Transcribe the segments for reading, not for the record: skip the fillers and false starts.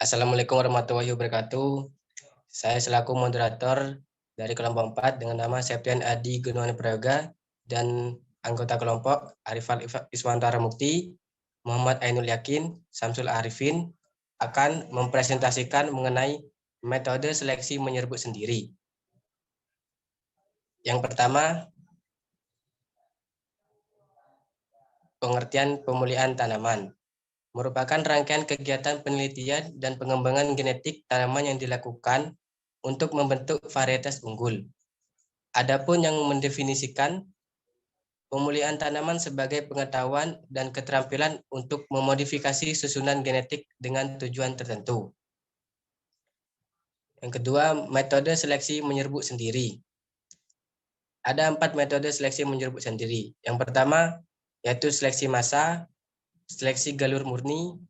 Assalamualaikum warahmatullahi wabarakatuh. Saya selaku moderator dari kelompok 4 dengan nama Septian Adi Gunawan Prayoga dan anggota kelompok Arifan Iswantara Mukti, Muhammad Ainul Yakin, Samsul Arifin akan mempresentasikan mengenai metode seleksi menyerbuk sendiri. Yang pertama, pengertian pemulihan tanaman. Merupakan rangkaian kegiatan penelitian dan pengembangan genetik tanaman yang dilakukan untuk membentuk varietas unggul. Adapun yang mendefinisikan pemulihan tanaman sebagai pengetahuan dan keterampilan untuk memodifikasi susunan genetik dengan tujuan tertentu. Yang kedua, metode seleksi menyerbuk sendiri. Ada 4 metode seleksi menyerbuk sendiri. Yang pertama, yaitu seleksi massa, seleksi galur murni,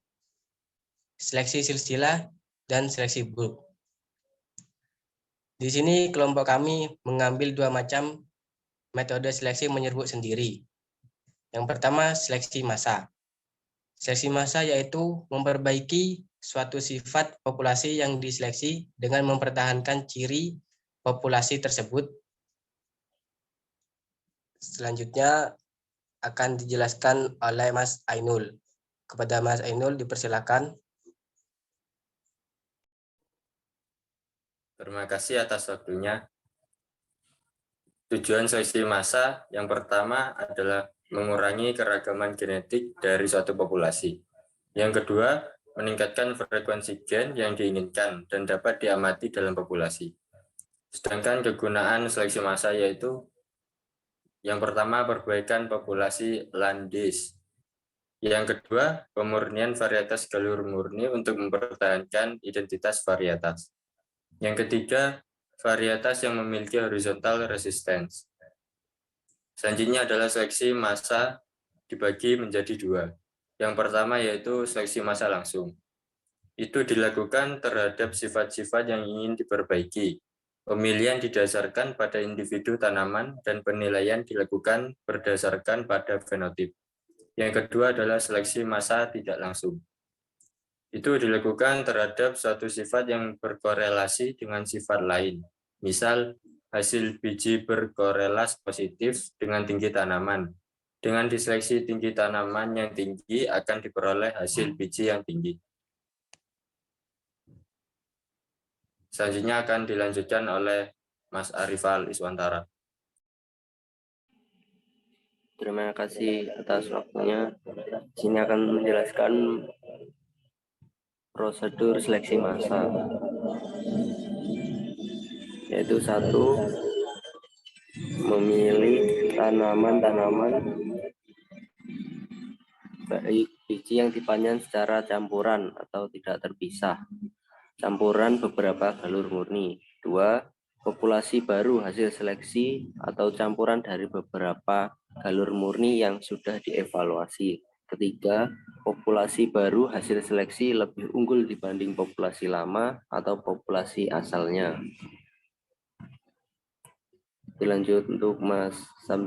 seleksi silsilah, dan seleksi bulk. Di sini kelompok kami mengambil 2 macam metode seleksi menyerbuk sendiri. Yang pertama, seleksi massa. Seleksi massa yaitu memperbaiki suatu sifat populasi yang diseleksi dengan mempertahankan ciri populasi tersebut. Selanjutnya akan dijelaskan oleh Mas Ainul. Kepada Mas Ainul dipersilakan. Terima kasih atas waktunya. Tujuan seleksi massa yang pertama adalah mengurangi keragaman genetik dari suatu populasi. Yang kedua, meningkatkan frekuensi gen yang diinginkan dan dapat diamati dalam populasi. Sedangkan kegunaan seleksi massa yaitu yang pertama, perbaikan populasi Landes. Yang kedua, pemurnian varietas galur murni untuk mempertahankan identitas varietas. Yang ketiga, varietas yang memiliki horizontal resistance. Selanjutnya adalah seleksi massa dibagi menjadi 2. Yang pertama yaitu seleksi massa langsung. Itu dilakukan terhadap sifat-sifat yang ingin diperbaiki. Pemilihan didasarkan pada individu tanaman dan penilaian dilakukan berdasarkan pada fenotip. Yang kedua adalah seleksi massa tidak langsung. Itu dilakukan terhadap suatu sifat yang berkorelasi dengan sifat lain. Misal, hasil biji berkorelasi positif dengan tinggi tanaman. Dengan diseleksi tinggi tanaman yang tinggi akan diperoleh hasil biji yang tinggi. Selanjutnya akan dilanjutkan oleh Mas Arifal Iswantara. Terima kasih atas waktunya. Di sini akan menjelaskan prosedur seleksi massa. Yaitu 1, memilih tanaman-tanaman baik biji yang dipanjang secara campuran atau tidak terpisah. Campuran beberapa galur murni. 2, populasi baru hasil seleksi atau campuran dari beberapa galur murni yang sudah dievaluasi. 3, populasi baru hasil seleksi lebih unggul dibanding populasi lama atau populasi asalnya. Dilanjut untuk Mas Sam.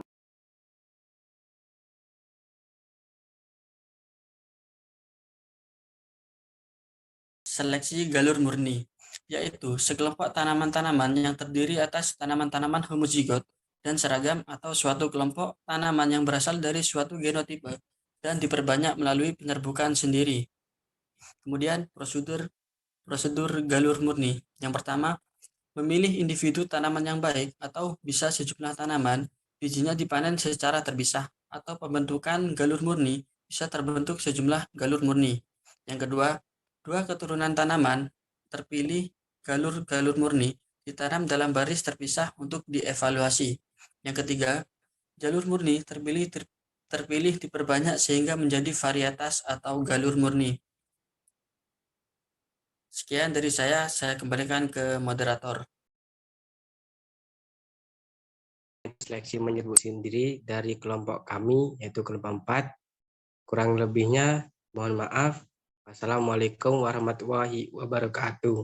Seleksi galur murni, yaitu sekelompok tanaman-tanaman yang terdiri atas tanaman-tanaman homozigot dan seragam atau suatu kelompok tanaman yang berasal dari suatu genotipe dan diperbanyak melalui penyerbukan sendiri. Kemudian prosedur galur murni. Yang pertama, memilih individu tanaman yang baik atau bisa sejumlah tanaman, bijinya dipanen secara terpisah atau pembentukan galur murni bisa terbentuk sejumlah galur murni. Yang kedua, 2 keturunan tanaman terpilih galur murni ditanam dalam baris terpisah untuk dievaluasi. Yang ketiga, jalur murni terpilih diperbanyak sehingga menjadi varietas atau galur murni. Sekian dari saya kembalikan ke moderator. Seleksi menyerbuk sendiri dari kelompok kami, yaitu kelompok 4. Kurang lebihnya mohon maaf. Wassalamualaikum warahmatullahi wabarakatuh.